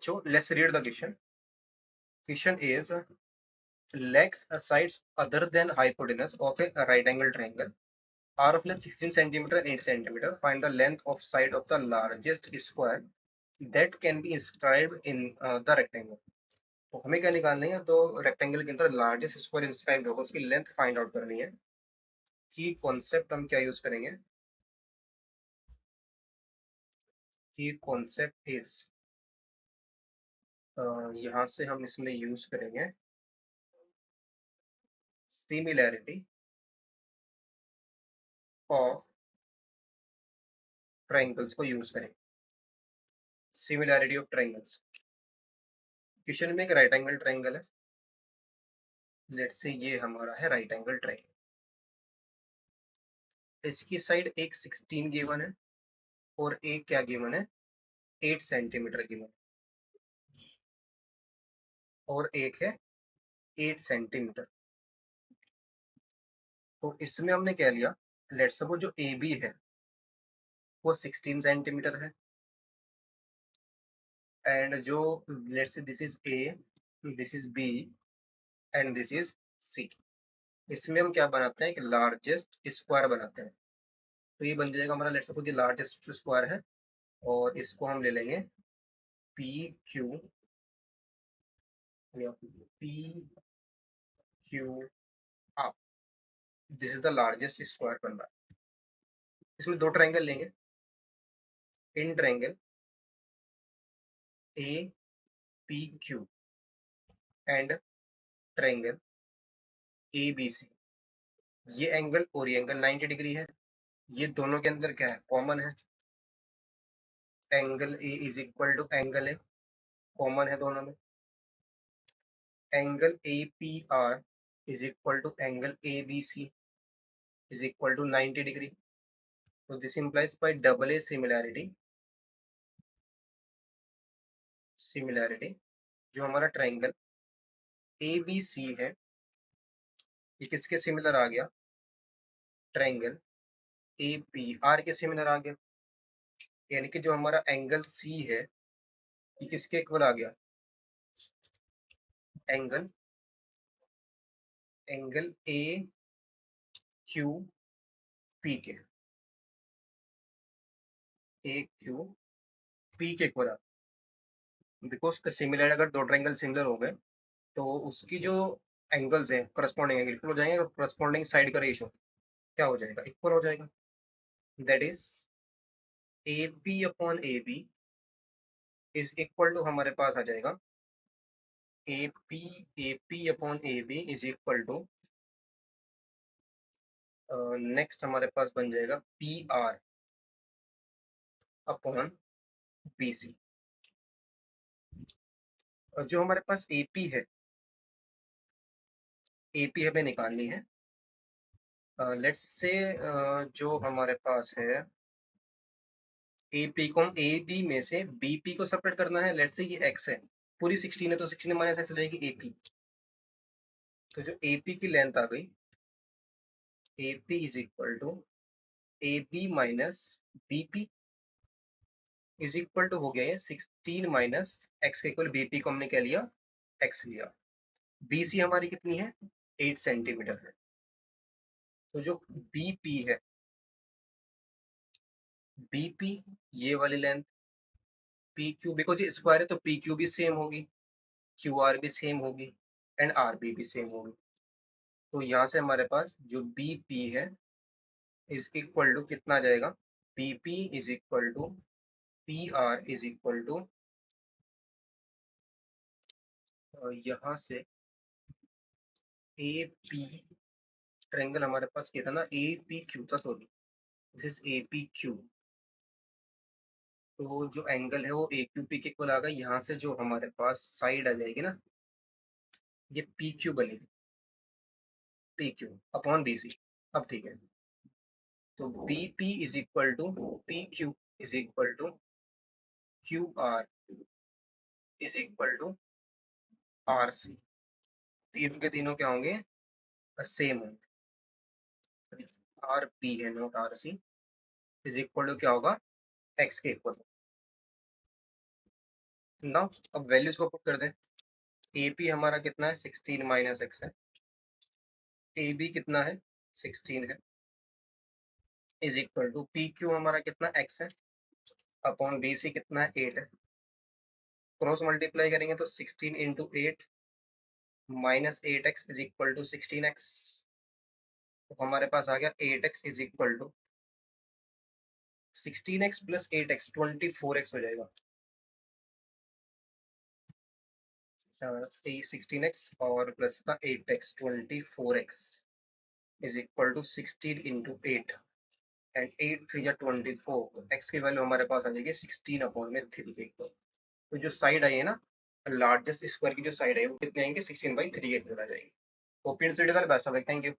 बच्चों, let's read the question. Question is legs sides other than hypotenuse of a right angle triangle are of length 16 centimeter and 8 centimeter. Find the length of side of the largest square that can be inscribed in the rectangle. तो हमें क्या निकालनी है? तो rectangle के अंदर largest square inscribed होगा, उसकी लेंथ फाइंड आउट करनी है। की कॉन्सेप्ट हम क्या यूज करेंगे? की कॉन्सेप्ट इज यहाँ से हम इसमें यूज करेंगे सिमिलैरिटी ऑफ ट्राइंगल्स को यूज करेंगे। Similarity of triangles. क्वेश्चन में एक राइट एंगल ट्राइंगल है। लेट्स से ये हमारा है राइट एंगल ट्राइंगल। इसकी साइड एक 16 गिवन है और एक क्या गिवन है? 8 सेंटीमीटर गिवन और एक है 8 सेंटीमीटर। तो इसमें हमने क्या लिया? लेट्स सपोज जो ए बी है वो 16 सेंटीमीटर है एंड जो let's say this is A, this is B and this is C. इसमें हम क्या बनाते हैं? एक लार्जेस्ट स्क्वायर बनाते हैं। तो ये बन जाएगा हमारा लेट्स सपोज ये लार्जेस्ट स्क्वायर है और इसको हम ले लेंगे P Q, P Q R. This is the largest square बन रहा है। इसमें दो ट्राइंगल लेंगे, in triangle A P Q and triangle A B C. ये एंगल और ये एंगल 90 डिग्री है। ये दोनों के अंदर क्या है? कॉमन है। Angle A is equal to angle A, common है दोनों में। Angle A P R is equal to angle A B C is equal to 90 degree. तो this implies by double A similarity, जो हमारा ट्राइंगल ए बी सी है ये किसके similar आ गया? ट्राइंगल ए पी आर के सिमिलर आ गया। यानी कि जो हमारा एंगल सी है ये किसके इक्वल आ गया? Angle angle A Q P के, ए क्यू पी के इक्वल आ। बिकॉज सिमिलर, अगर दो ट्राइंगल सिमिलर हो गए तो उसकी जो एंगल्स हैं करस्पॉन्डिंग एंगल इक्वल हो जाएंगे और करस्पॉन्डिंग साइड का रेशियो क्या हो जाएगा? इक्वल हो जाएगा। That is A P upon A B is equal to हमारे पास आ जाएगा A P upon A B is equal to next हमारे पास बन जाएगा P R upon B C. जो हमारे पास ए पी है, ए पी हमें निकालनी है। लेट्स से जो हमारे पास है ए पी को, ए बी में से बी पी को सेपरेट करना है। लेट्स से ये एक्स है, पूरी 16 है तो 16 माइनस एक्स रहेगी ए पी। तो जो ए पी की लेंथ आ गई A P is equal to A B minus B P is equal to हो गया ये 16 माइनस एक्स के इक्वल। बी पी को हमने क्या लिया? एक्स लिया। बी सी हमारी कितनी है? 8 सेंटीमीटर है। तो जो बी पी है, बी पी ये वाली लेंथ, पी क्यू बिकॉज ये स्क्वायर है तो पी क्यू भी सेम होगी, क्यू आर भी सेम होगी एंड आर बी भी सेम होगी। तो यहाँ से हमारे पास जो बी पी है इज इक्वल टू कितना आ जाएगा? B P is equal to P R is equal to, यहाँ से ए पी ट्रायंगल हमारे पास क्या था ना? ए पी क्यू था, sorry this is A P Q. तो जो एंगल है वो ए क्यू पी के इक्वल आ गया। यहाँ से जो हमारे पास साइड आ जाएगी ना, ये पी क्यू बनेगी, P Q upon B C. अब ठीक है, तो B P is equal to P Q is equal to Q R is equal to R C. तीनों के तीनों क्या होंगे? सेम होंगे। आर बी है not R C is equal to क्या होगा? एक्स के इक्वल। नाउ अब वैल्यूज को पुट कर दें। AP हमारा कितना है 16 माइनस एक्स है, AB कितना है 16 है, इज इक्वल टू PQ हमारा कितना x है अपॉन BC कितना है 8 है। क्रॉस मल्टीप्लाई करेंगे तो 16 into 8 minus 8x is equal to 16x। तो हमारे पास आ गया 8x is equal to 16x plus 8x 24x हो जाएगा। 16x और प्लस का 8x 24x is equal to 16 into 8 and 8 3 या 24, x की वैल्यू हमारे पास आ जाएगी 16 अपॉन में 3। तो जो साइड आई है ना, लार्जेस्ट स्क्वायर की जो साइड है वो कितने आएंगे 16/3 के इक्वल आ जाएगी। Open see best of, thank you.